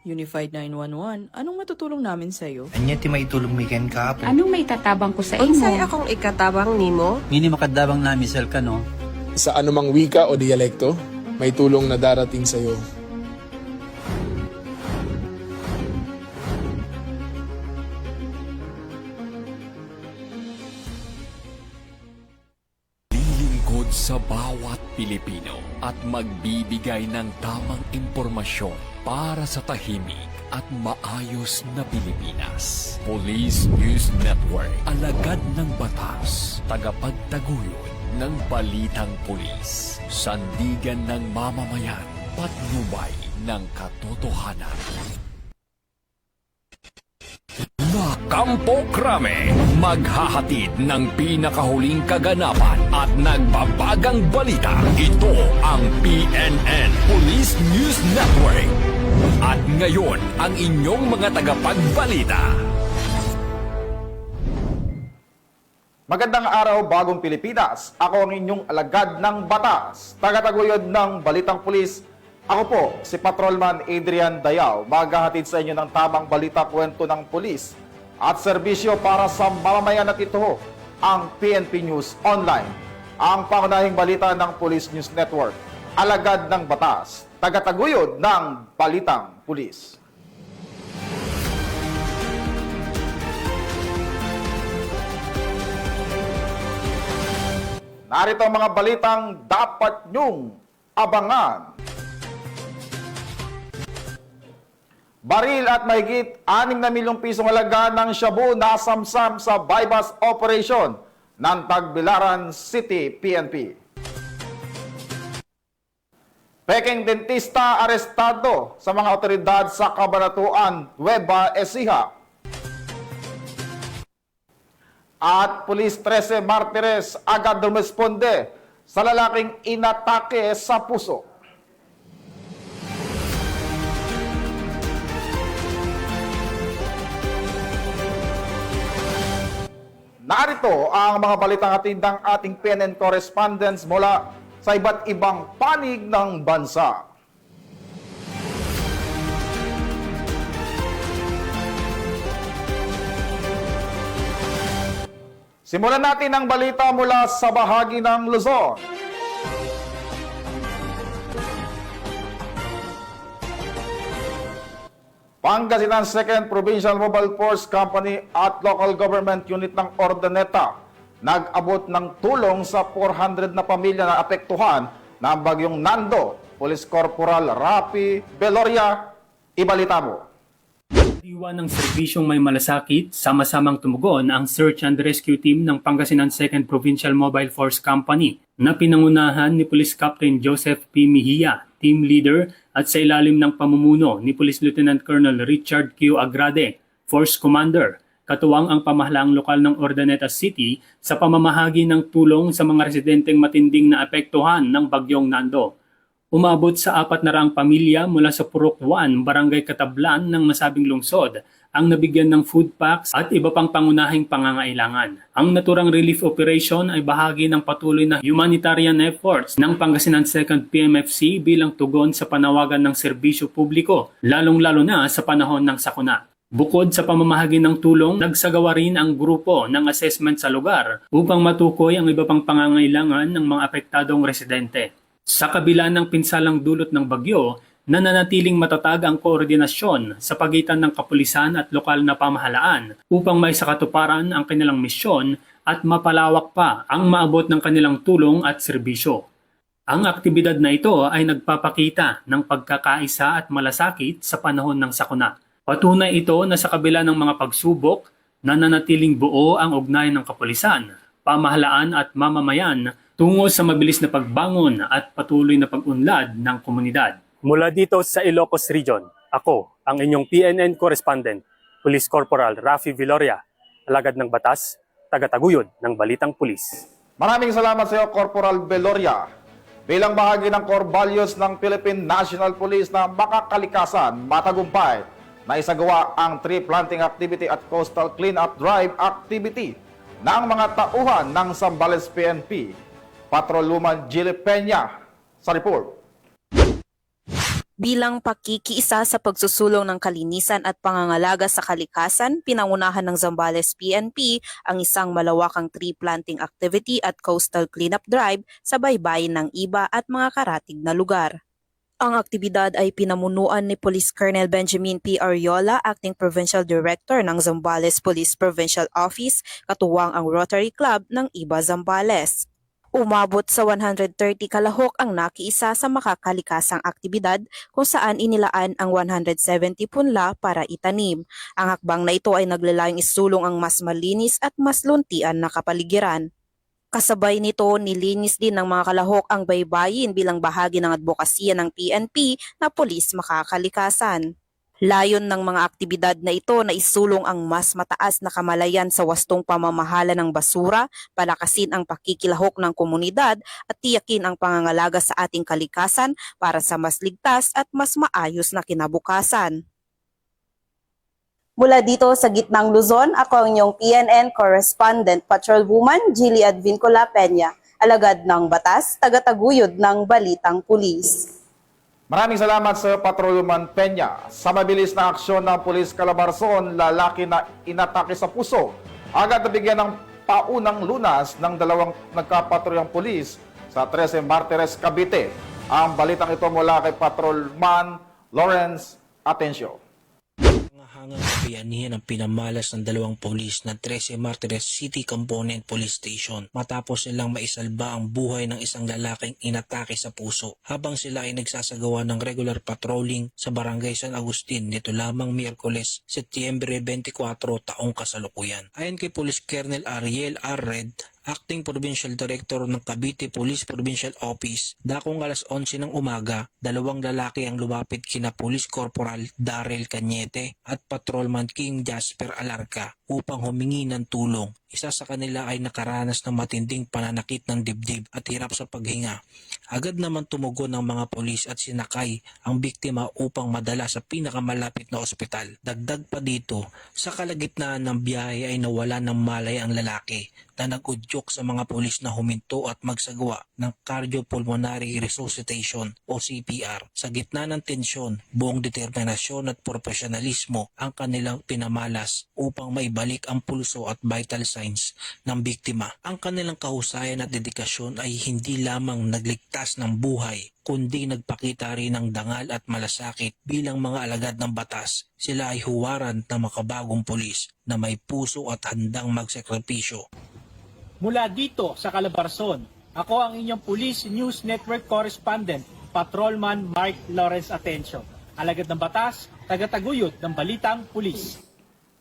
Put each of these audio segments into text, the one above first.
Unified 911, anong matutulong namin sa'yo? Anya ti maitulong mi ken kapo. Anong may tatabang ko sa imo? Unsay akong ikatabang nimo? Ngini makadabang na misel ka no. Sa anumang wika o dialekto, may tulong na darating sa iyo. Lilingkod sa bawat Pilipino at magbibigay ng tamang impormasyon para sa tahimik at maayos na Pilipinas. Police News Network, alagad ng batas, tagapagtaguyod ng balitang pulis, sandigan ng mamamayan, patnubay ng katotohanan. Na Kampo Krame, maghahatid ng pinakahuling kaganapan at nagbabagang balita. Ito ang PNN Police News Network. At ngayon, ang inyong mga tagapagbalita. Magandang araw, bagong Pilipinas. Ako ang inyong alagad ng batas, tagataguyod ng Balitang Pulis. Ako po, si Patrolman Adrian Dayao, maghahatid sa inyo ng tamang balita, kwento ng pulis at serbisyo para sa mamamayan, at ito ang PNP News Online, ang pangunahing balita ng Police News Network, alagad ng batas, tagataguyod ng Balitang Pulis. Narito ang mga balitang dapat nyong abangan. Baril at mahigit 6 na milyong pisong halaga ng shabu nasamsam sa bypass operation ng Tagbilaran City PNP. Peking dentista arestado sa mga otoridad sa Cabanatuan, Nueva Ecija. At Police 13 Martires agad rumesponde sa lalaking inatake sa puso. Narito ang mga balitang hatid ng ating PNN correspondents mula sa iba't ibang panig ng bansa. Simulan natin ang balita mula sa bahagi ng Luzon. Pangasinan 2nd Provincial Mobile Force Company at Local Government Unit ng Ordaneta nag-abot ng tulong sa 400 na pamilya na apektuhan ng bagyong Nando. Police Corporal Rafi Veloria, ibalita mo. Diwa ng serbisyong may malasakit, sama-samang tumugon ang Search and Rescue Team ng Pangasinan 2nd Provincial Mobile Force Company na pinangunahan ni Police Captain Joseph P. Mejia, Team Leader, at sa ilalim ng pamumuno ni Police Lieutenant Colonel Richard Q. Agrade, Force Commander, katuwang ang pamahalaang lokal ng Ordaneta City sa pamamahagi ng tulong sa mga residenteng matinding na apektuhan ng bagyong Nando. Umabot sa 400 pamilya mula sa Purok 1, Barangay Katablan ng masabing lungsod ang nabigyan ng food packs at iba pang pangunahing pangangailangan. Ang naturang relief operation ay bahagi ng patuloy na humanitarian efforts ng Pangasinan 2nd PMFC bilang tugon sa panawagan ng serbisyo publiko, lalong-lalo na sa panahon ng sakuna. Bukod sa pamamahagi ng tulong, nagsagawa rin ang grupo ng assessment sa lugar upang matukoy ang iba pang pangangailangan ng mga apektadong residente. Sa kabila ng pinsalang dulot ng bagyo, nananatiling matatag ang koordinasyon sa pagitan ng kapulisan at lokal na pamahalaan upang may sakatuparan ang kanilang misyon at mapalawak pa ang maabot ng kanilang tulong at serbisyo. Ang aktibidad na ito ay nagpapakita ng pagkakaisa at malasakit sa panahon ng sakuna. Patunay ito na sa kabila ng mga pagsubok, nananatiling buo ang ugnayan ng kapulisan, pamahalaan at mamamayan tungo sa mabilis na pagbangon at patuloy na pag-unlad ng komunidad. Mula dito sa Ilocos Region, ako ang inyong PNN correspondent, Police Corporal Rafi Veloria, alagad ng batas, tagataguyod ng Balitang Pulis. Maraming salamat sa iyo, Corporal Veloria. Bilang bahagi ng core values ng Philippine National Police na makakalikasan, matagumpay, na isagawa ang tree planting activity at coastal cleanup drive activity ng mga tauhan ng Zambales PNP. Patrolwoman Jilly Peña sa report. Bilang pakikiisa sa pagsusulong ng kalinisan at pangangalaga sa kalikasan, pinangunahan ng Zambales PNP ang isang malawakang tree planting activity at coastal cleanup drive sa baybayin ng Iba at mga karatig na lugar. Ang aktibidad ay pinamunuan ni Police Colonel Benjamin P. Ariola, Acting Provincial Director ng Zambales Police Provincial Office, katuwang ang Rotary Club ng Iba Zambales. Umabot sa 130 kalahok ang nakiisa sa makakalikasang aktibidad kung saan inilaan ang 170 punla para itanim. Ang hakbang na ito ay naglalayong isulong ang mas malinis at mas luntian na kapaligiran. Kasabay nito, nilinis din ng mga kalahok ang baybayin bilang bahagi ng advokasya ng PNP na Pulis Makakalikasan. Layon ng mga aktibidad na ito na isulong ang mas mataas na kamalayan sa wastong pamamahala ng basura, palakasin ang pakikilahok ng komunidad at tiyakin ang pangangalaga sa ating kalikasan para sa mas ligtas at mas maayos na kinabukasan. Mula dito sa gitnang Luzon, ako ang inyong PNN correspondent Patrolwoman Jilly Advincula Peña, alagad ng batas, tagataguyod ng Balitang Pulis. Maraming salamat sa Patrolman Peña. Sa mabilis na aksyon ng Pulis Calabarzon, lalaki na inatake sa puso. Agad nabigyan ng paunang lunas ng dalawang nagkapatrulyang pulis sa 13 Martires, Cavite. Ang balitang ito mula kay Patrolman Lawrence Atencio. Hangang kabayanihan ang pinamalas ng dalawang polis ng 13 Martires City Component Police Station matapos nilang maisalba ang buhay ng isang lalaking inatake sa puso habang sila ay nagsasagawa ng regular patrolling sa Barangay San Agustin nito lamang Miyerkules, Setyembre 24 taong kasalukuyan. Ayon kay Police Colonel Ariel R. Red, Acting Provincial Director ng Cavite Police Provincial Office, dakong alas 11 ng umaga, dalawang lalaki ang lumapit kina Police Corporal Darrell Cañete at Patrolman King Jasper Alarca upang humingi ng tulong. Isa sa kanila ay nakaranas ng matinding pananakit ng dibdib at hirap sa paghinga. Agad naman tumugon ng mga polis at sinakay ang biktima upang madala sa pinakamalapit na ospital. Dagdag pa dito, sa kalagitnaan ng biyahe ay nawala ng malay ang lalaki na nag-udyok sa mga polis na huminto at magsagawa ng cardiopulmonary resuscitation o CPR. Sa gitna ng tensyon, buong determinasyon at profesionalismo ang kanilang pinamalas upang maibalik ang pulso at vital signs ng biktima. Ang kanilang kahusayan at dedikasyon ay hindi lamang nagligtas ng buhay, kundi nagpakita rin ng dangal at malasakit bilang mga alagad ng batas. Sila ay huwaran ng makabagong pulis na may puso at handang magsakripisyo. Mula dito sa Calabarzon, ako ang inyong Police News Network Correspondent, Patrolman Mark Lawrence Atencio, alagad ng batas, tagataguyod ng Balitang Pulis.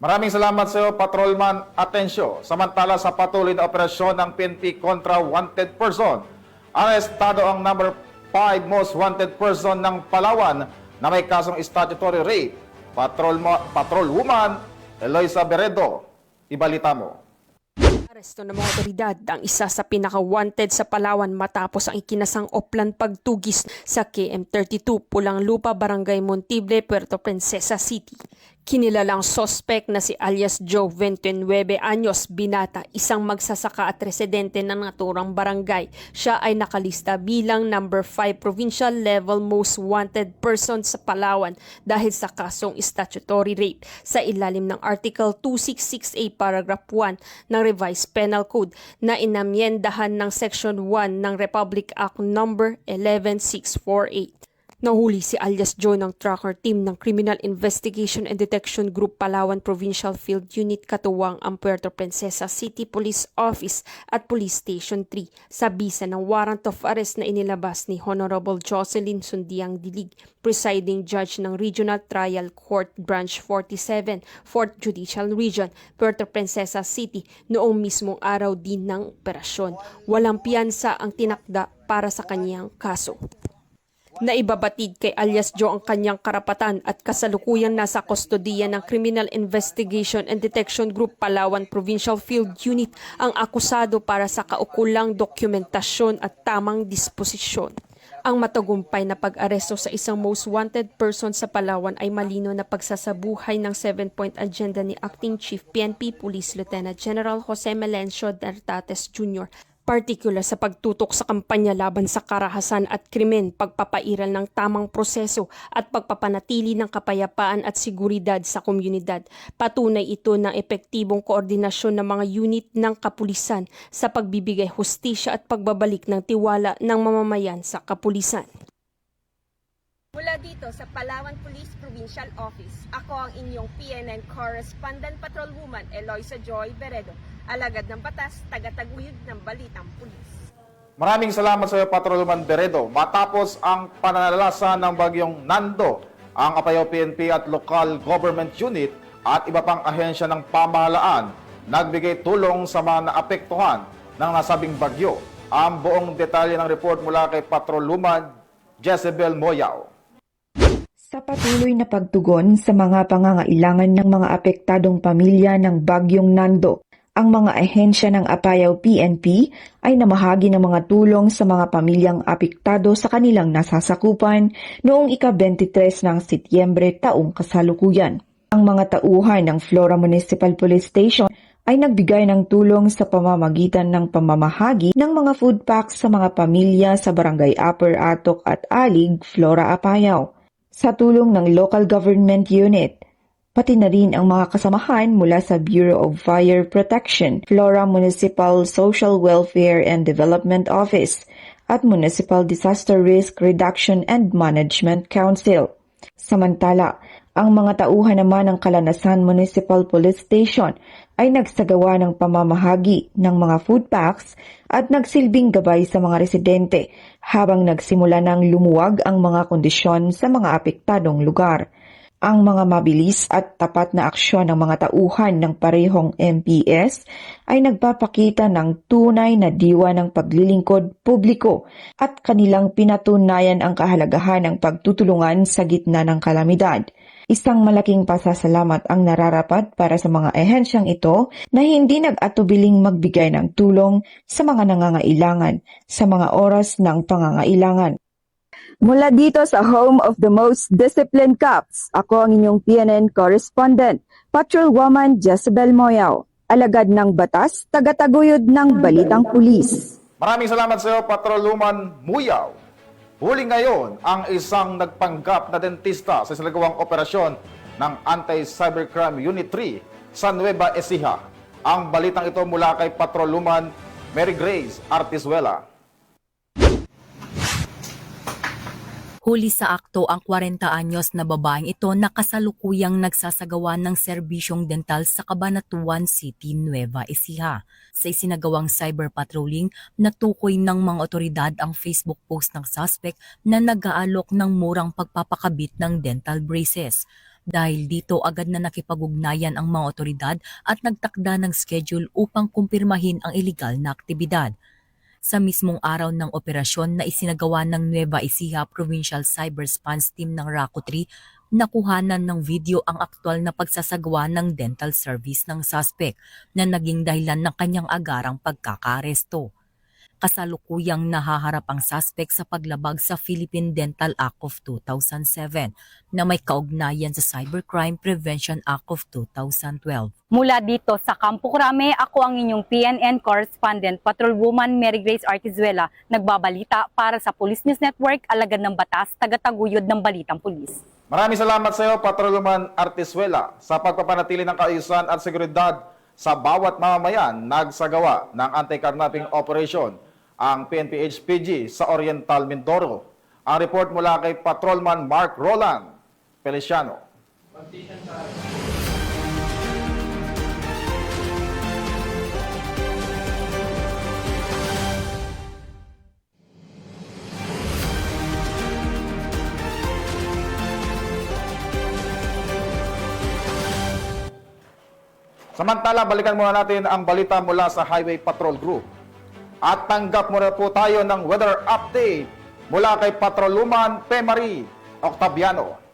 Maraming salamat sa iyo, Patrolman Atencio. Samantala sa patuloy na operasyon ng PNP kontra wanted person, arestado ang number 5 most wanted person ng Palawan na may kasong statutory rape. Patrolwoman Eloisa Beredo, ibalita mo. Aresto ng mga otoridad ang isa sa pinaka-wanted sa Palawan matapos ang ikinasang oplan pagtugis sa KM32 Pulang Lupa, Barangay Montible, Puerto Princesa City. Kinilalang sospek na si alias Joe 29 anyos, binata, isang magsasaka at residente ng naturang barangay. Siya ay nakalista bilang number 5 provincial level most wanted person sa Palawan dahil sa kasong statutory rape sa ilalim ng Article 266A Paragraph 1 ng Revised Penal Code na inamyendahan ng Section 1 ng Republic Act No. 11648. Nahuli si alias Joe ng tracker team ng Criminal Investigation and Detection Group Palawan Provincial Field Unit katuwang ang Puerto Princesa City Police Office at Police Station 3 sa bisa ng warrant of arrest na inilabas ni Honorable Jocelyn Sundiang Dilig, Presiding Judge ng Regional Trial Court Branch 47, 4th Judicial Region, Puerto Princesa City noong mismong araw din ng operasyon. Walang piyansa ang tinakda para sa kanyang kaso. Naibabatid kay alias Joe ang kanyang karapatan at kasalukuyang nasa kustodiya ng Criminal Investigation and Detection Group Palawan Provincial Field Unit ang akusado para sa kaukulang dokumentasyon at tamang disposisyon. Ang matagumpay na pag-aresto sa isang most wanted person sa Palawan ay malino na pagsasabuhay ng 7-point agenda ni Acting Chief PNP Police Lieutenant General Jose Melencio Dartates Jr. Partikular sa pagtutok sa kampanya laban sa karahasan at krimen, pagpapairal ng tamang proseso at pagpapanatili ng kapayapaan at seguridad sa komunidad. Patunay ito ng epektibong koordinasyon ng mga unit ng kapulisan sa pagbibigay hustisya at pagbabalik ng tiwala ng mamamayan sa kapulisan. Mula dito sa Palawan Police Provincial Office, ako ang inyong PNN Correspondent Patrolwoman Eloisa Joy Beredo, alagad ng batas, tagataguyod ng balitang pulis. Maraming salamat sa iyo, Patrolman Beredo. Matapos ang pananalasa ng bagyong Nando, ang Apayao PNP at local government unit at iba pang ahensya ng pamahalaan nagbigay tulong sa mga naapektuhan ng nasabing bagyo. Ang buong detalye ng report mula kay Patrolwoman Jezebel Moyao. Sa patuloy na pagtugon sa mga pangangailangan ng mga apektadong pamilya ng bagyong Nando, ang mga ahensya ng Apayao PNP ay namahagi ng mga tulong sa mga pamilyang apektado sa kanilang nasasakupan noong ika-23 ng Setyembre taong kasalukuyan. Ang mga tauhan ng Flora Municipal Police Station ay nagbigay ng tulong sa pamamagitan ng pamamahagi ng mga food packs sa mga pamilya sa Barangay Upper Atok at Alig, Flora, Apayao. Sa tulong ng local government unit, pati na rin ang mga kasamahan mula sa Bureau of Fire Protection, Flora Municipal Social Welfare and Development Office, at Municipal Disaster Risk Reduction and Management Council. Samantala, ang mga tauhan naman ng Kalanasan Municipal Police Station ay nagsagawa ng pamamahagi ng mga food packs at nagsilbing gabay sa mga residente habang nagsimula ng lumuwag ang mga kondisyon sa mga apektadong lugar. Ang mga mabilis at tapat na aksyon ng mga tauhan ng parehong MPS ay nagpapakita ng tunay na diwa ng paglilingkod publiko at kanilang pinatunayan ang kahalagahan ng pagtutulungan sa gitna ng kalamidad. Isang malaking pasasalamat ang nararapat para sa mga ehensyang ito na hindi nag-atubiling magbigay ng tulong sa mga nangangailangan sa mga oras ng pangangailangan. Mula dito sa home of the most disciplined cops, ako ang inyong PNN correspondent, Patrolwoman Jezebel Moyao, alagad ng batas, tagataguyod ng balitang pulis. Maraming salamat sa iyo, Patrolwoman Moyao. Huli ngayon ang isang nagpanggap na dentista sa isinagawang operasyon ng Anti-Cybercrime Unit 3 sa Nueva Ecija. Ang balitang ito mula kay Patrolwoman Mary Grace Artizuela. Huli sa akto ang 40 anyos na babaeng ito na kasalukuyang nagsasagawa ng serbisyong dental sa Cabanatuan City, Nueva Ecija. Sa isinagawang cyber patrolling, natukoy ng mga otoridad ang Facebook post ng suspect na nag-aalok ng murang pagpapakabit ng dental braces. Dahil dito agad na nakipag-ugnayan ang mga otoridad at nagtakda ng schedule upang kumpirmahin ang iligal na aktibidad. Sa mismong araw ng operasyon na isinagawa ng Nueva Ecija Provincial Cyber Response Team ng RACO 3, nakuhanan ng video ang aktwal na pagsasagawa ng dental service ng suspect na naging dahilan ng kanyang agarang pagkakaaresto. Kasalukuyang nahaharap ang suspect sa paglabag sa Philippine Dental Act of 2007 na may kaugnayan sa Cybercrime Prevention Act of 2012. Mula dito sa Campo Crame, ako ang inyong PNN Correspondent, Patrolwoman Mary Grace Artizuela, nagbabalita para sa Police News Network, alagad ng batas, tagataguyod ng balitang pulis. Maraming salamat sa iyo, Patrolwoman Artizuela, sa pagpapanatili ng kaayusan at seguridad sa bawat mamamayan. Nagsagawa ng anti-carnapping operation ang PNP-HPG sa Oriental Mindoro. Ang report mula kay Patrolman Mark Roland Feliciano. Samantala, balikan muna natin ang balita mula sa Highway Patrol Group. At tanggap muna po tayo ng weather update mula kay Patrolwoman Marie Octaviano.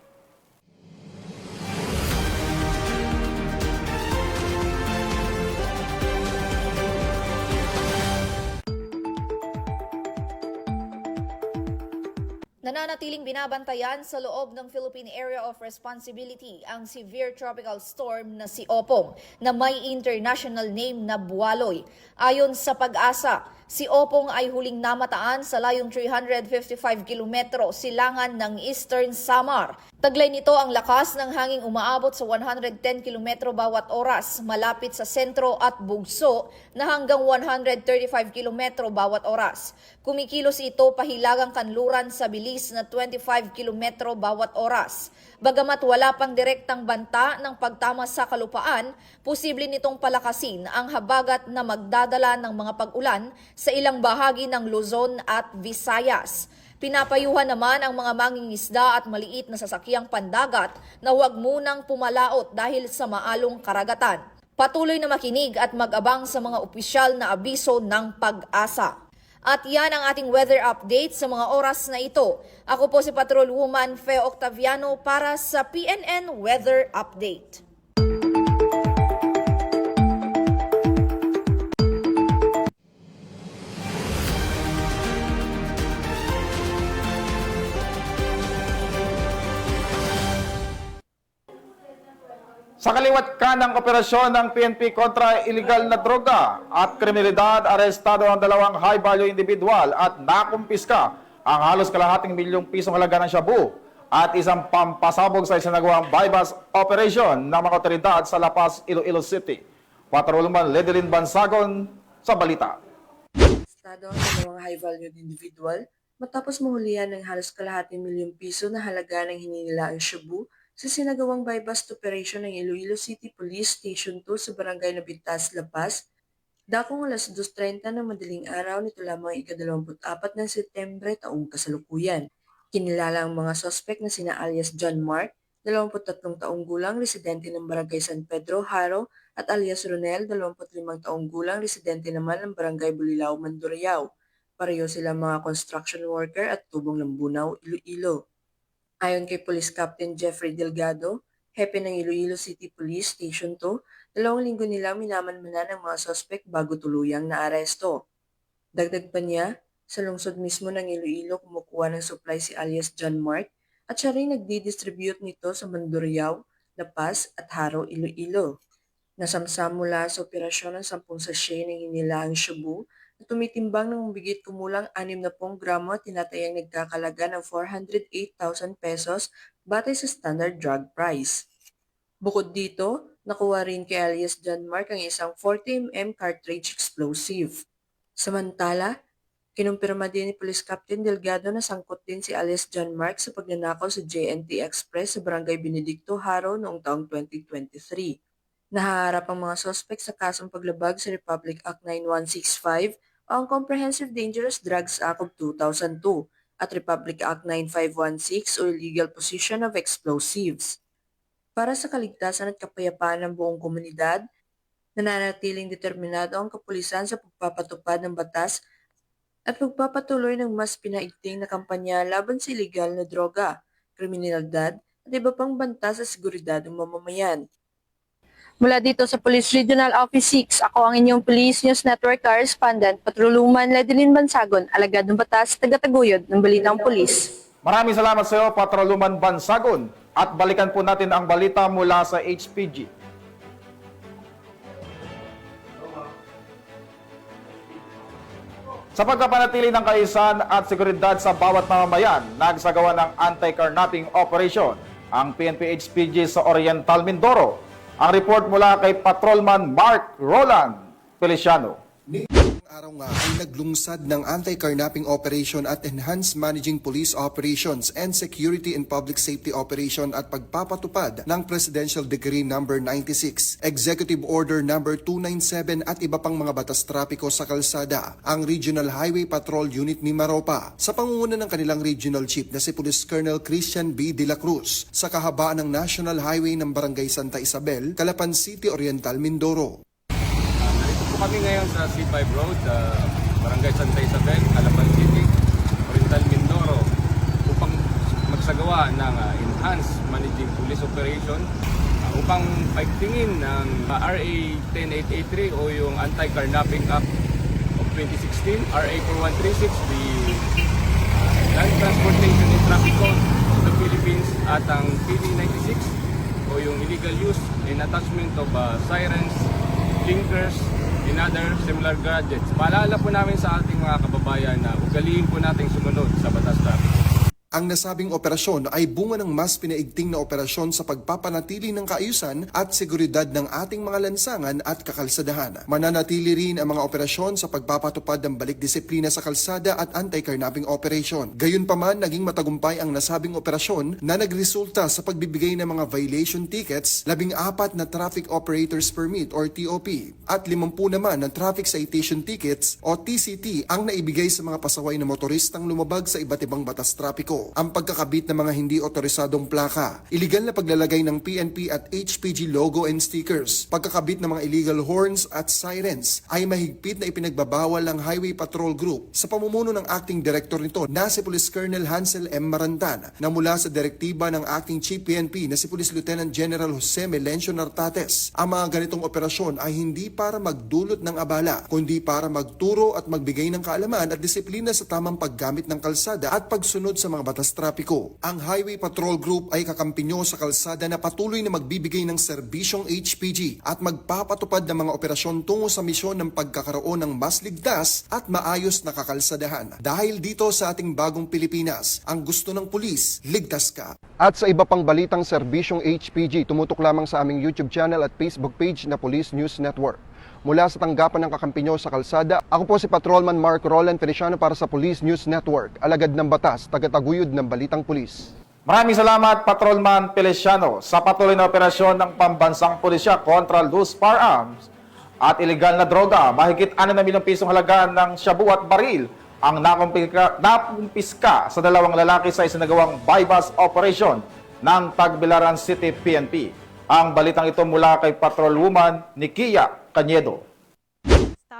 Nananatiling binabantayan sa loob ng Philippine Area of Responsibility ang severe tropical storm na si Opong na may international name na Bualoy. Ayon sa Pag-asa, Si Opong ay huling namataan sa layong 355 kilometro silangan ng Eastern Samar. Taglay nito ang lakas ng hanging umaabot sa 110 kilometro bawat oras malapit sa sentro at bugso na hanggang 135 kilometro bawat oras. Kumikilos ito pahilagang kanluran sa bilis na 25 kilometro bawat oras. Bagamat wala pang direktang banta ng pagtama sa kalupaan, posible nitong palakasin ang habagat na magdadala ng mga pag-ulan sa ilang bahagi ng Luzon at Visayas. Pinapayuhan naman ang mga mangingisda at maliit na sasakyang pandagat na huwag munang pumalaot dahil sa maalong karagatan. Patuloy na makinig at mag-abang sa mga opisyal na abiso ng pag-asa. At yan ang ating weather update sa mga oras na ito. Ako po si Patrolwoman Fe Octaviano para sa PNN Weather Update. Sa kaliwat kanang operasyon ng PNP kontra illegal na droga at kriminalidad, arestado ang dalawang high-value individual at nakumpiska ang halos kalahating milyong pisong halaga ng shabu at isang pampasabog sa isinagawang bypass operation ng mga otoridad sa La Paz, Iloilo City. Patrolman Ledelyn Bansagon sa balita. Arestado ang dalawang high-value individual matapos mahulihan ng halos kalahating milyong piso na halaga ng hininilaang shabu sa sinagawang bypass operation ng Iloilo City Police Station 2 sa Barangay Nabintas, La Paz, dakong alas 2:30 ng madaling araw nito lamang ika-24 ng Setyembre taong kasalukuyan. Kinilala ang mga sospek na sina alias John Mark, 23 taong gulang, residente ng Barangay San Pedro, Haro, at alias Ronel, 25 taong gulang, residente naman ng Barangay Bulilao, Mandurriao. Pareho sila mga construction worker at tubong ng Bunaw, Iloilo. Ayon kay Police Captain Jeffrey Delgado, hepe ng Iloilo City Police Station 2, 2 linggo nila minamanmanan ng mga sospek bago tuluyang naaresto. Dagdag pa niya, sa lungsod mismo ng Iloilo kumukuha ng supply si alias John Mark at siya rin nagdi-distribute nito sa Mandurriao, La Paz at Haro, Iloilo. Nasamsam mula sa operasyon ng 10 sachet ng hinilaang shabu na tumitimbang ng bigit kumulang 60 gramo at tinatayang nagkakalaga ng 408,000 pesos batay sa standard drug price. Bukod dito, nakuha rin kay alias John Mark ang isang 40mm cartridge explosive. Samantala, kinumpirma din ni Police Captain Delgado na sangkot din si alias John Mark sa pagnanakaw sa JNT Express sa Barangay Benedicto, Haro noong taong 2023. Nahaharap ang mga sospek sa kasong paglabag sa Republic Act 9165 o ang Comprehensive Dangerous Drugs Act of 2002 at Republic Act 9516 o Illegal Possession of Explosives. Para sa kaligtasan at kapayapaan ng buong komunidad, nananatiling determinado ang kapulisan sa pagpapatupad ng batas at pagpapatuloy ng mas pinaigting na kampanya laban sa illegal na droga, kriminalidad at iba pang banta sa seguridad ng mamamayan. Mula dito sa Police Regional Office 6, ako ang inyong Police News Network Correspondent, Patrolwoman Ledelyn Bansagon, alagad ng batas, tagataguyod ng Balitang Pulis. Maraming salamat sa iyo, Patrolman Bansagon. At balikan po natin ang balita mula sa HPG. Sa pagkapanatili ng kaisan at seguridad sa bawat mamamayan, nagsagawa ng anti-carnapping operation ang PNP HPG sa Oriental Mindoro. Ang report mula kay Patrolman Mark Roland Feliciano. Araw nga ay naglungsad ng anti-carnapping operation at enhanced managing police operations and security and public safety operation at pagpapatupad ng Presidential Decree No. 96, Executive Order No. 297 at iba pang mga batas trapiko sa kalsada, ang Regional Highway Patrol Unit Mimaropa sa pangunguna ng kanilang Regional Chief na si Police Colonel Christian B. De La Cruz sa kahabaan ng National Highway ng Barangay Santa Isabel, Calapan City, Oriental Mindoro. Kami ngayon sa C5 Road, Barangay Santa Isabel, Calapan City, Oriental Mindoro upang magsagawa ng enhanced managing police operation upang paigtingin ng RA 10883 o yung Anti-Carnapping Act of 2016, RA 4136, the Land Transportation and Traffic Code of the Philippines at ang PD 96 o yung illegal use and attachment of sirens, blinkers, in other similar gadgets. Paalala po namin sa ating mga kababayan na ugaliin po nating sumunod sa batas traffic. Ang nasabing operasyon ay bunga ng mas pinaigting na operasyon sa pagpapanatili ng kaayusan at seguridad ng ating mga lansangan at kakalsadahan. Mananatili rin ang mga operasyon sa pagpapatupad ng balik disiplina sa kalsada at anti-carnapping operation. Gayunpaman, naging matagumpay ang nasabing operasyon na nagresulta sa pagbibigay ng mga violation tickets, 14 na traffic operators permit or TOP, at 50 naman na traffic citation tickets o TCT ang naibigay sa mga pasaway na motoristang lumabag sa iba't ibang batas trapiko. Ang pagkakabit ng mga hindi otorisadong plaka, iligal na paglalagay ng PNP at HPG logo and stickers, pagkakabit ng mga illegal horns at sirens ay mahigpit na ipinagbabawal ng Highway Patrol Group sa pamumuno ng acting director nito na si Police Colonel Hansel M. Marantan na mula sa direktiba ng acting Chief PNP na si Police Lieutenant General Jose Melencio Nartates. Ang mga ganitong operasyon ay hindi para magdulot ng abala, kundi para magturo at magbigay ng kaalaman at disiplina sa tamang paggamit ng kalsada at pagsunod sa mga batas trapiko. Ang Highway Patrol Group ay kakampinyo sa kalsada na patuloy na magbibigay ng serbisyong HPG at magpapatupad ng mga operasyon tungo sa misyon ng pagkakaroon ng mas ligtas at maayos na kakalsadahan. Dahil dito sa ating bagong Pilipinas, ang gusto ng pulis, ligtas ka. At sa iba pang balitang serbisyong HPG, tumutok lamang sa aming YouTube channel at Facebook page na Police News Network. Mula sa tanggapan ng kakampinyo sa kalsada, ako po si Patrolman Mark Roland Feliciano para sa Police News Network, alagad ng batas, tagataguyod ng balitang pulis. Maraming salamat, Patrolman Feliciano, sa patuloy na operasyon ng pambansang pulisya kontra loose firearms at iligal na droga. Mahigit 6 na milyong pisong halaga ng shabu at baril ang nakumpiska sa 2 lalaki sa isinagawang bypass operation ng Tagbilaran City PNP. Ang balitang ito mula kay Patrolwoman Nikia Cañedo.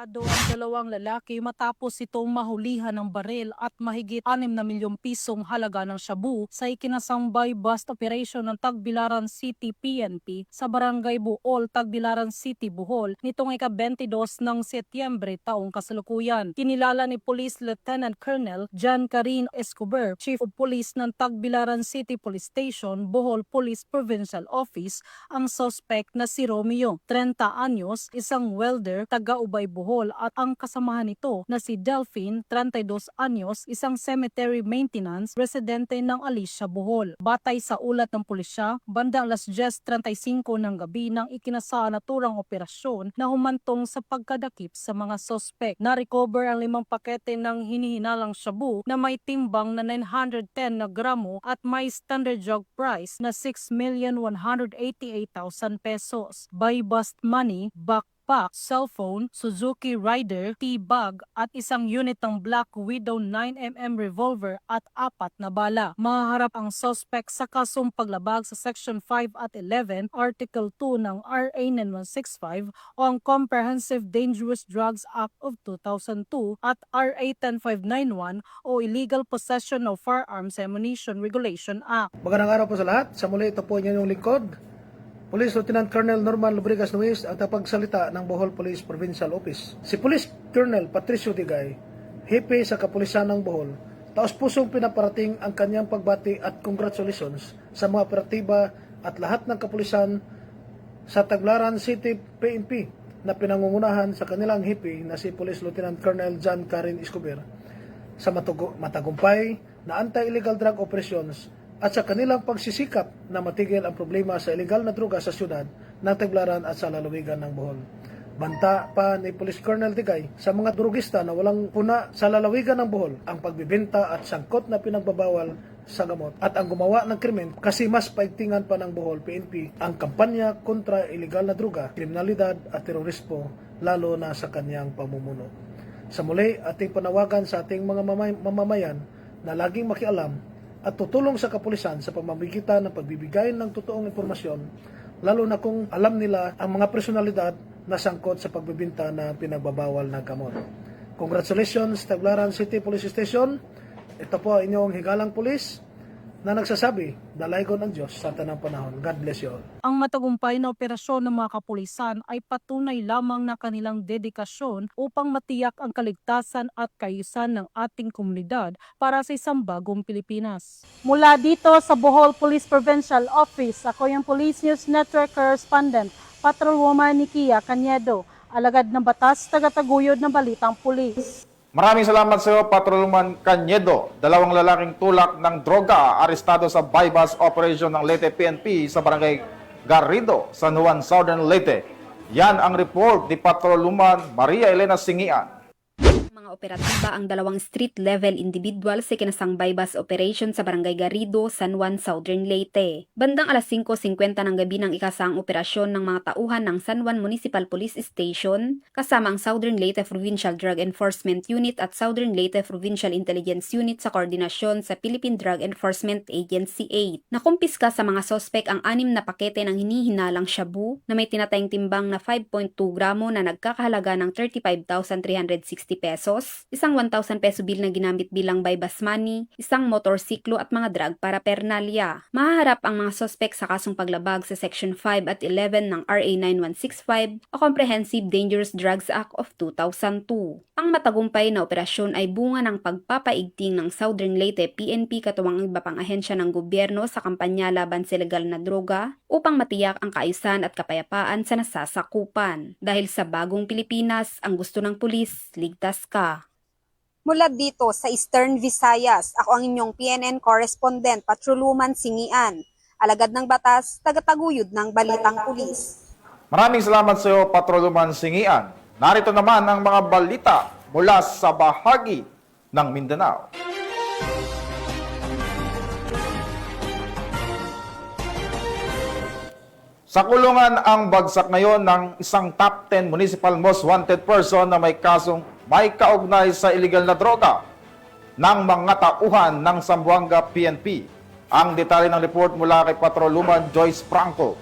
Arestado ang 2 lalaki matapos itong mahulihan ng baril at mahigit 6 na milyong pisong halaga ng shabu sa ikinasang buy-bust operation ng Tagbilaran City PNP sa Barangay Buol, Tagbilaran City, Bohol nitong ika-22 ng Setyembre taong kasalukuyan. Kinilala ni Police Lieutenant Colonel John Karin Escobar, Chief of Police ng Tagbilaran City Police Station, Bohol Police Provincial Office, ang suspect na si Romeo, 30 anyos, isang welder, taga-Ubay, Bohol, at ang kasamahan nito na si Delphine, 32 anyos, isang cemetery maintenance, residente ng Alicia, Bohol. Batay sa ulat ng pulisya, bandang 10:35 ng gabi nang ikinasa naturang operasyon na humantong sa pagkadakip sa mga suspect. Na-recover ang 5 pakete ng hinihinalang shabu na may timbang na 910 na gramo at may standard jug price na 6,188,000 pesos. Buy-bust money, backpack, cellphone, Suzuki Rider, T-bag at isang unit ng Black Widow 9mm revolver at 4 na bala. Mahaharap ang suspect sa kasong paglabag sa Section 5 at 11, Article 2 ng RA 9165 o ang Comprehensive Dangerous Drugs Act of 2002 at RA 10591 o Illegal Possession of Firearms and Ammunition Regulation Act. Magandang araw po sa lahat. Sa muli, ito po inyong lingkod, Police Lieutenant Colonel Norman Lubrigas Luis at tapagsalita ng Bohol Police Provincial Office. Si Police Colonel Patricio Digay, hepe sa kapulisan ng Bohol, taos-pusong pinaparating ang kanyang pagbati at congratulations sa mga operatiba at lahat ng kapulisan sa Tagbilaran City PNP na pinangungunahan sa kanilang hepe na si Police Lieutenant Colonel John Karin Escobar sa matagumpay na anti-illegal drug operations at sa kanilang pagsisikap na matigil ang problema sa illegal na droga sa syudad ng Tagbilaran at sa lalawigan ng Bohol. Banta pa ni Police Colonel Digay sa mga drugista na walang puna sa lalawigan ng Bohol ang pagbibenta at sangkot na pinagbabawal sa gamot at ang gumawa ng krimen kasi mas paigtingan pa ng Bohol PNP ang kampanya kontra illegal na droga, kriminalidad at terorismo lalo na sa kanyang pamumuno. Sa muli, ating panawagan sa ating mga mamamayan na laging makialam at tutulong sa kapulisan sa pamamagitan ng pagbibigay ng totoong impormasyon, lalo na kung alam nila ang mga personalidad na sangkot sa pagbibinta na pinagbabawal ng gamot. Congratulations, Tagbilaran City Police Station. Ito po ang inyong higalang pulis na nagsasabi, dalaygon ang Diyos sa tanang panahon. God bless you all. Ang matagumpay na operasyon ng mga kapulisan ay patunay lamang na kanilang dedikasyon upang matiyak ang kaligtasan at kaayusan ng ating komunidad para sa isang bagong Pilipinas. Mula dito sa Bohol Police Provincial Office, ako yung Police News Network Correspondent, Patrolwoman Nikia Cañedo. alagad ng batas, tagataguyod ng balitang pulis. Maraming salamat sa iyo, Patrolman Cañedo. 2 lalaking tulak ng droga arestado sa bypass operation ng Leyte PNP sa Barangay Garrido, San Juan, Southern Leyte. Yan ang report ni Patrolman Maria Elena Singian. Mga operatiba ang 2 street-level individual sa kinasang bypass operation sa Barangay Garrido, San Juan, Southern Leyte. Bandang alas 5:50 ng gabi ng ikasang operasyon ng mga tauhan ng San Juan Municipal Police Station kasama ang Southern Leyte Provincial Drug Enforcement Unit at Southern Leyte Provincial Intelligence Unit sa koordinasyon sa Philippine Drug Enforcement Agency 8. Nakumpiska sa mga sospek ang 6 na pakete ng hinihinalang shabu na may tinatayang timbang na 5.2 gramo na nagkakahalaga ng 35,360 pesos, isang 1,000 peso bill na ginamit bilang bypass money, isang motorsiklo at mga drug paraphernalia. Mahaharap ang mga sospek sa kasong paglabag sa Section 5 at 11 ng RA 9165 o Comprehensive Dangerous Drugs Act of 2002. Ang matagumpay na operasyon ay bunga ng pagpapaigting ng Southern Leyte PNP katuwang ang iba pang ahensya ng gobyerno sa kampanya laban sa legal na droga upang matiyak ang kaayusan at kapayapaan sa nasasakupan. Dahil sa bagong Pilipinas, ang gusto ng pulis, ligtas ka. Mula dito sa Eastern Visayas, ako ang inyong PNN correspondent, Patrolwoman Singian. Alagad ng batas, tagataguyod ng balitang pulis. Maraming salamat sa iyo, Patrolman Singian. Narito naman ang mga balita mula sa bahagi ng Mindanao. Sa kulungan ang bagsak ngayon ng isang top 10 municipal most wanted person na may kasong may kaugnay sa illegal na droga ng mga tauhan ng Zamboanga PNP. Ang detalye ng report mula kay Patrolwoman Joyce Franco.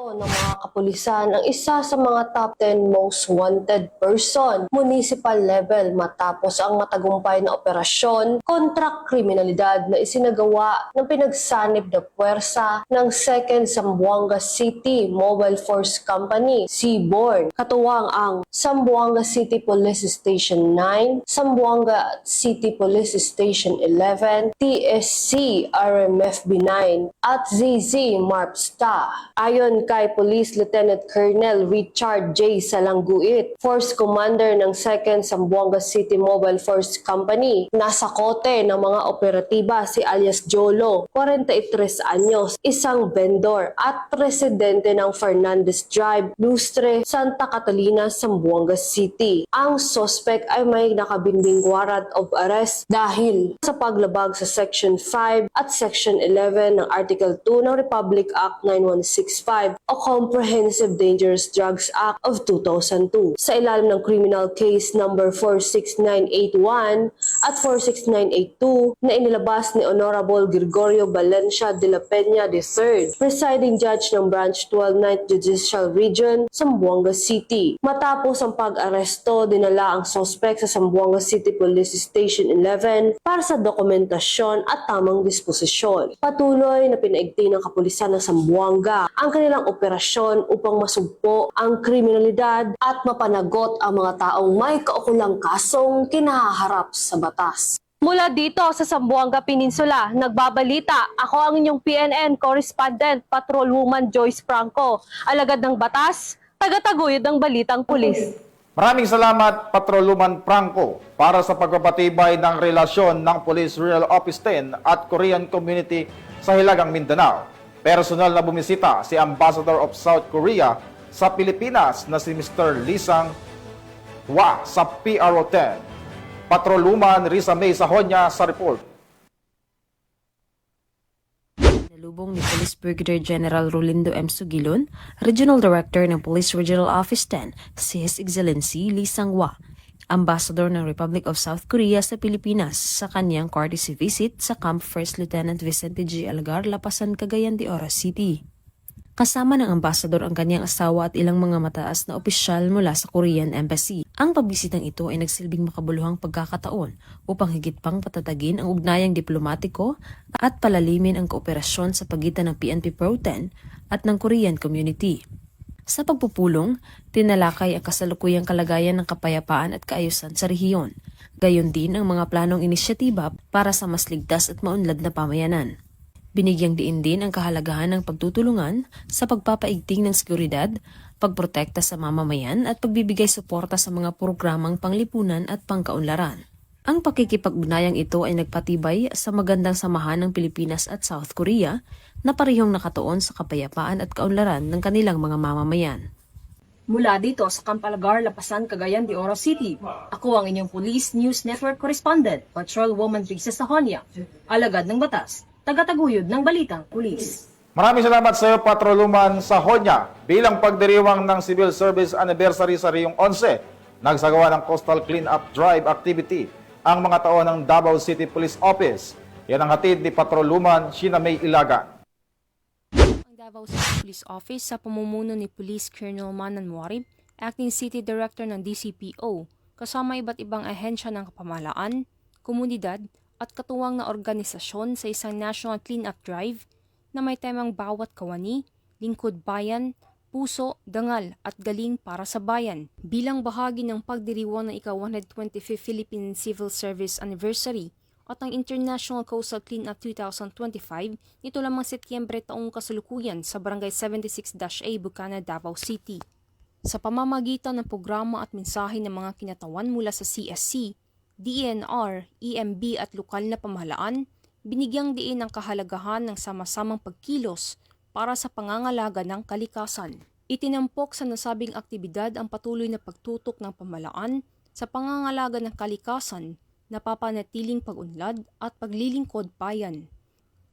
Ng mga kapulisan ang isa sa mga top 10 most wanted person municipal level matapos ang matagumpay na operasyon kontra kriminalidad na isinagawa ng pinagsanib na puwersa ng 2nd Zamboanga City Mobile Force Company, Seaborn, katuwang ang Zamboanga City Police Station 9, Zamboanga City Police Station 11, TSC RMFB 9 at ZZ MARPSTA. Ayon kay Police Lieutenant Colonel Richard J. Salangguit, Force Commander ng 2nd Zamboanga City Mobile Force Company, nasa kote ng mga operatiba si alias Jolo, 43 anyos, isang vendor at presidente ng Fernandez Drive, Lustre, Santa Catalina, Zamboanga City. Ang suspect ay may nakabimbing warrant of arrest dahil sa paglabag sa Section 5 at Section 11 ng Article 2 ng Republic Act 9165 o Comprehensive Dangerous Drugs Act of 2002 sa ilalim ng criminal case number 46981 at 46982 na inilabas ni Honorable Gregorio Valencia de la Peña III, presiding judge ng Branch 12 9th Judicial Region, Zamboanga City. Matapos ang pag-aresto, dinala ang suspect sa Zamboanga City Police Station 11 para sa dokumentasyon at tamang disposisyon. Patuloy na pinaigting ng kapulisan ng Zamboanga ang kanilang operasyon upang masugpo ang kriminalidad at mapanagot ang mga taong may kaukulang kasong kinaharap sa batas. Mula dito sa Zamboanga Peninsula, nagbabalita ako ang inyong PNN correspondent, Patrolwoman Joyce Franco. Alagad ng batas, tagataguyod ng balitang pulis. Maraming salamat, Patrolwoman Franco, para sa pagpapatibay ng relasyon ng Police Rural Office 10 at Korean Community sa Hilagang Mindanao. Personal na bumisita si Ambassador of South Korea sa Pilipinas na si Mr. Lee Sang Hwa sa PRO 10. Patrolwoman Risa May Sahonya sa report. Nalubong ni Police Brigadier General Rolindo M. Sugilon, Regional Director ng Police Regional Office 10, si His Excellency Lee Sang Hwa, Ambassador ng Republic of South Korea sa Pilipinas sa kanyang courtesy visit sa Camp 1st Lieutenant Vicente G. Algar, Lapasan, Cagayan de Oro City. Kasama ng ambassador ang kanyang asawa at ilang mga mataas na opisyal mula sa Korean Embassy. Ang pagbisitang ito ay nagsilbing makabuluhang pagkakataon upang higit pang patatagin ang ugnayang diplomatiko at palalimin ang kooperasyon sa pagitan ng PNP Pro 10 at ng Korean community. Sa pagpupulong, tinalakay ang kasalukuyang kalagayan ng kapayapaan at kaayusan sa rehiyon, gayon din ang mga planong inisyatiba para sa mas ligtas at maunlad na pamayanan. Binigyang diin din ang kahalagahan ng pagtutulungan sa pagpapaigting ng seguridad, pagprotekta sa mamamayan at pagbibigay suporta sa mga programang panglipunan at pangkaunlaran. Ang pakikipagbunayang ito ay nagpatibay sa magandang samahan ng Pilipinas at South Korea na parehong nakatuon sa kapayapaan at kaunlaran ng kanilang mga mamamayan. Mula dito sa Campalagar, Lapasan, Cagayan de Oro City, ako ang inyong Police News Network Correspondent, Patrolwoman Risa Sahonia, alagad ng batas, tagataguyod ng balitang pulis. Maraming salamat sa iyo, Patrolwoman Sahonia. Bilang pagdiriwang ng Civil Service Anniversary sa Riyong 11, nagsagawa ng Coastal Cleanup Drive activity ang mga tao ng Davao City Police Office. Yan ang hatid ni Patrolwoman Sheena May Ilagan. Ang Davao City Police Office sa pamumuno ni Police Colonel Manan Muarib, Acting City Director ng DCPO, kasama iba't ibang ahensya ng kapamahalaan, komunidad at katuwang na organisasyon sa isang National Cleanup Drive na may temang bawat kawani, lingkod bayan, puso, dangal at galing para sa bayan. Bilang bahagi ng pagdiriwang ng ika-125th Philippine Civil Service Anniversary at ang International Coastal Cleanup 2025, nito lamang Setyembre taong kasalukuyan sa Barangay 76-A, Bukana, Davao City. Sa pamamagitan ng programa at mensahe ng mga kinatawan mula sa CSC, DENR, EMB at lokal na pamahalaan, binigyang diin ang kahalagahan ng sama-samang pagkilos para sa pangangalaga ng kalikasan. Itinampok sa nasabing aktibidad ang patuloy na pagtutok ng pamahalaan sa pangangalaga ng kalikasan, napapanatiling pag-unlad at paglilingkod bayan.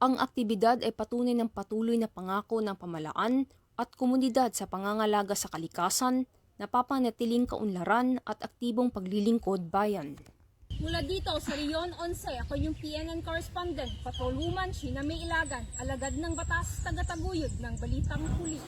Ang aktibidad ay patunay ng patuloy na pangako ng pamahalaan at komunidad sa pangangalaga sa kalikasan, napapanatiling kaunlaran at aktibong paglilingkod bayan. Mula dito sa Rion 11, ako yung PNN Correspondent, Patrolwoman Sheena May Ilagan, alagad ng batas, tagataguyod ng balitang pulis.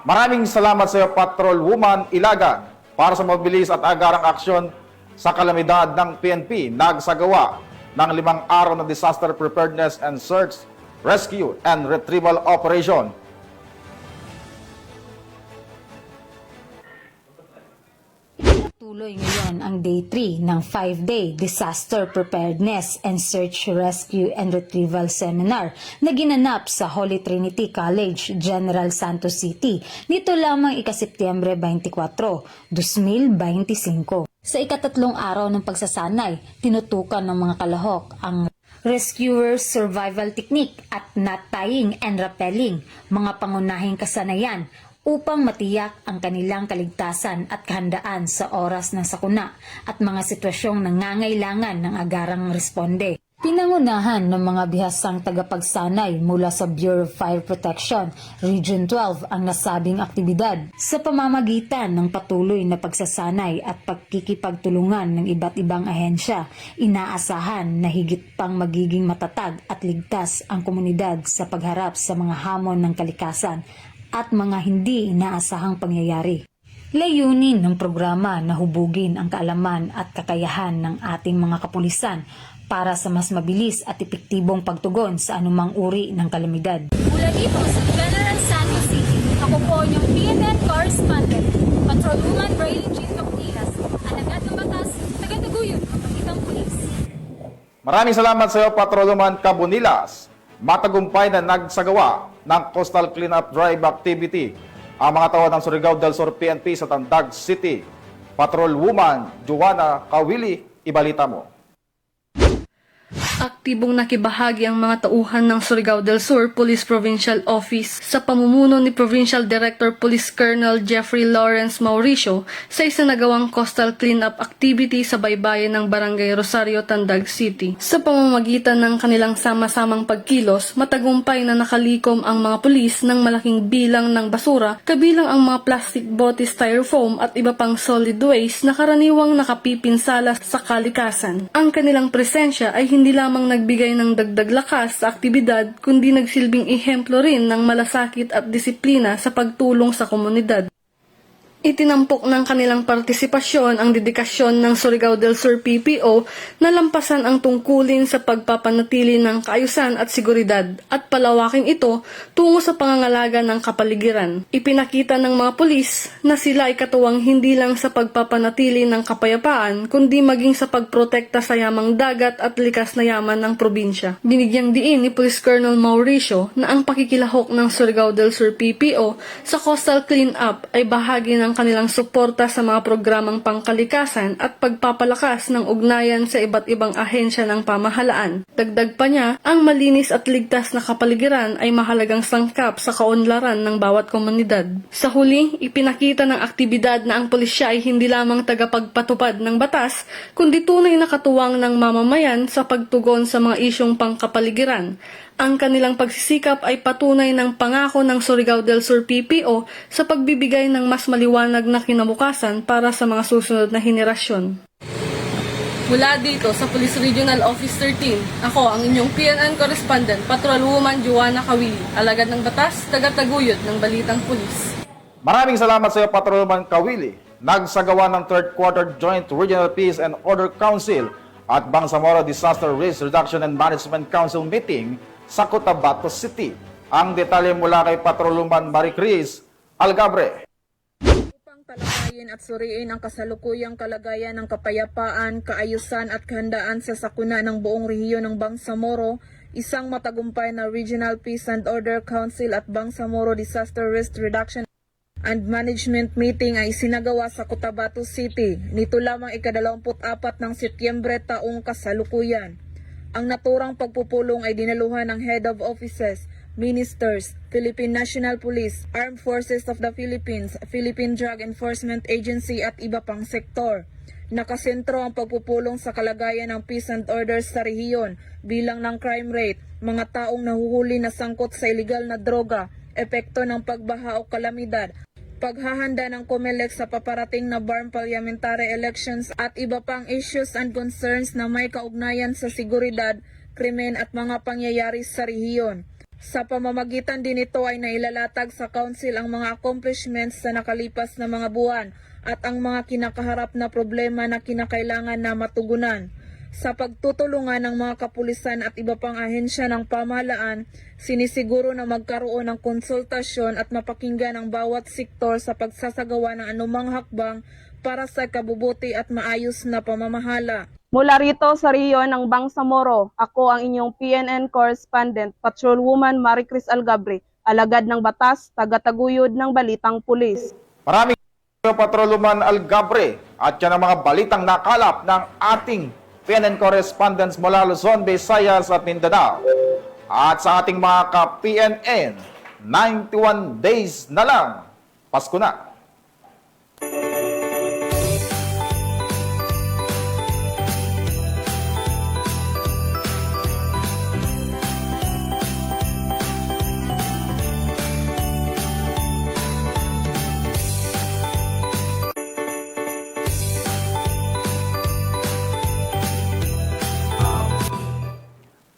Maraming salamat sa iyo, Patrolwoman Ilagan. Para sa mabilis at agarang aksyon sa kalamidad ng PNP, nagsagawa ng 5 araw na Disaster Preparedness and Search, Rescue and Retrieval Operation. Tuloy ngayon ang Day 3 ng 5-day Disaster Preparedness and Search, Rescue and Retrieval Seminar na ginanap sa Holy Trinity College, General Santos City, nito lamang ika-Setyembre 24, 2025. Sa ikatatlong araw ng pagsasanay, tinutukan ng mga kalahok ang rescuer survival technique at knot tying and rappelling, mga pangunahing kasanayan upang matiyak ang kanilang kaligtasan at kahandaan sa oras ng sakuna at mga sitwasyong nangangailangan ng agarang responde. Pinangunahan ng mga bihasang tagapagsanay mula sa Bureau of Fire Protection, Region 12 ang nasabing aktibidad sa pamamagitan ng patuloy na pagsasanay at pagkikipagtulungan ng iba't ibang ahensya. Inaasahan na higit pang magiging matatag at ligtas ang komunidad sa pagharap sa mga hamon ng kalikasan at mga hindi inaasahang pangyayari. Layunin ng programa na hubugin ang kaalaman at kakayahan ng ating mga kapulisan para sa mas mabilis at epektibong pagtugon sa anumang uri ng kalamidad. Mula dito sa General Santos City, ako po yung PNN Correspondent, Patrolwoman Braylon Jean Caputilas, alagad ng batas, tagataguyod ng balitang pulis. Maraming salamat sa iyo, Patrolwoman Cabonilas. Matagumpay na nagsagawa ng Coastal Cleanup Drive activity ang mga tao ng Surigao del Sur PNP sa Tandag City. Patrolwoman Joanna Kawili, ibalita mo. Aktibong nakibahagi ang mga tauhan ng Surigao del Sur Police Provincial Office sa pamumuno ni Provincial Director Police Colonel Jeffrey Lawrence Mauricio sa isinagawang coastal cleanup activity sa baybayin ng Barangay Rosario, Tandag City. Sa pamamagitan ng kanilang sama-samang pagkilos, matagumpay na nakalikom ang mga pulis ng malaking bilang ng basura, kabilang ang mga plastic bottles, styrofoam at iba pang solid waste na karaniwang nakapipinsala sa kalikasan. Ang kanilang presensya ay hindi lamang nagbigay ng dagdag lakas sa aktibidad, kundi nagsilbing ehemplo rin ng malasakit at disiplina sa pagtulong sa komunidad. Itinampok ng kanilang partisipasyon ang dedikasyon ng Surigao del Sur PPO na lampasan ang tungkulin sa pagpapanatili ng kaayusan at seguridad at palawakin ito tungo sa pangangalaga ng kapaligiran. Ipinakita ng mga pulis na sila ay katuwang hindi lang sa pagpapanatili ng kapayapaan kundi maging sa pagprotekta sa yamang dagat at likas na yaman ng probinsya. Binigyang diin ni Police Colonel Mauricio na ang pakikilahok ng Surigao del Sur PPO sa coastal cleanup ay bahagi ng kanilang suporta sa mga programang pangkalikasan at pagpapalakas ng ugnayan sa iba't ibang ahensya ng pamahalaan. Dagdag pa niya, ang malinis at ligtas na kapaligiran ay mahalagang sangkap sa kaunlaran ng bawat komunidad. Sa huli, ipinakita ng aktibidad na ang pulisya ay hindi lamang tagapagpatupad ng batas, kundi tunay na katuwang ng mamamayan sa pagtugon sa mga isyong pangkapaligiran. Ang kanilang pagsisikap ay patunay ng pangako ng Surigao del Sur PPO sa pagbibigay ng mas maliwanag na kinabukasan para sa mga susunod na henerasyon. Mula dito sa Police Regional Office 13, ako ang inyong PNN Correspondent, Patrolwoman Joanna Kawili, alagad ng batas, tagataguyod ng Balitang Pulis. Maraming salamat sa iyo, Patrolman Kawili. Nagsagawa ng 3rd Quarter Joint Regional Peace and Order Council at Bangsamoro Disaster Risk Reduction and Management Council meeting sa Cotabato City. Ang detalye mula kay Patrolwoman Maricris Algabre. Upang talakayin at suriin ang kasalukuyang kalagayan ng kapayapaan, kaayusan at kahandaan sa sakuna ng buong rehiyon ng Bangsamoro, isang matagumpay na Regional Peace and Order Council at Bangsamoro Disaster Risk Reduction and Management Meeting ay isinagawa sa Cotabato City nito lamang ika-24 ng Setyembre taong kasalukuyan. Ang naturang pagpupulong ay dinaluhan ng Head of Offices, Ministers, Philippine National Police, Armed Forces of the Philippines, Philippine Drug Enforcement Agency at iba pang sektor. Nakasentro ang pagpupulong sa kalagayan ng peace and order sa rehiyon, bilang ng crime rate, mga taong nahuhuli na sangkot sa iligal na droga, epekto ng pagbaha o kalamidad, paghahanda ng COMELEC sa paparating na BARM parliamentary elections at iba pang issues and concerns na may kaugnayan sa seguridad, krimen at mga pangyayari sa rehiyon. Sa pamamagitan din ito ay nailalatag sa Council ang mga accomplishments sa nakalipas na mga buwan at ang mga kinakaharap na problema na kinakailangan na matugunan. Sa pagtutulungan ng mga kapulisan at iba pang ahensya ng pamahalaan, sinisiguro na magkaroon ng konsultasyon at mapakinggan ang bawat sektor sa pagsasagawa ng anumang hakbang para sa kabubuti at maayos na pamamahala. Mula rito sa rehiyon ng Bangsamoro, ako ang inyong PNN Correspondent, Patrolwoman Maricris Algabre, alagad ng batas, tagataguyod ng Balitang Pulis. Maraming salamat, Patrolwoman Algabre, at yan ang mga balitang nakalap ng ating PNN correspondents mula Luzon, Visayas at Mindanao. At sa ating mga ka-PNN, 91 days na lang, Pasko na.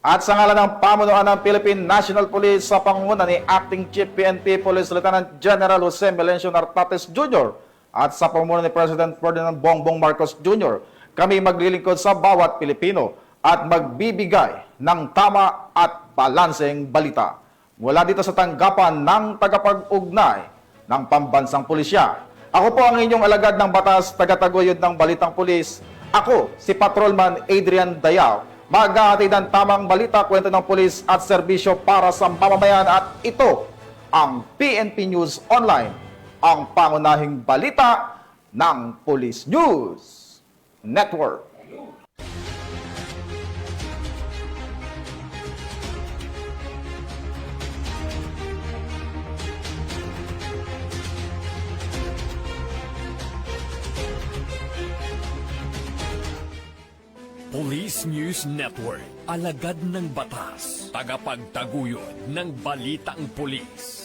At sa ngalan ng pamunuan ng Philippine National Police sa pangunguna ni Acting Chief PNP Police Lieutenant General Jose Melencio Nartates Jr. at sa pamumuno ni President Ferdinand Bongbong Marcos Jr., kami maglilingkod sa bawat Pilipino at magbibigay ng tama at balanseng balita. Mula dito sa tanggapan ng tagapag-ugnay ng Pambansang Pulisya. Ako po ang inyong alagad ng batas, tagataguyod ng Balitang Pulis. Ako, si Patrolman Adrian Dayao, maghahatid ng tamang balita, kwento ng pulis at serbisyo para sa mamamayan, at ito ang PNP News Online, ang pangunahing balita ng Police News Network. Police News Network, alagad ng batas, tagapagtaguyod ng Balitang Pulis.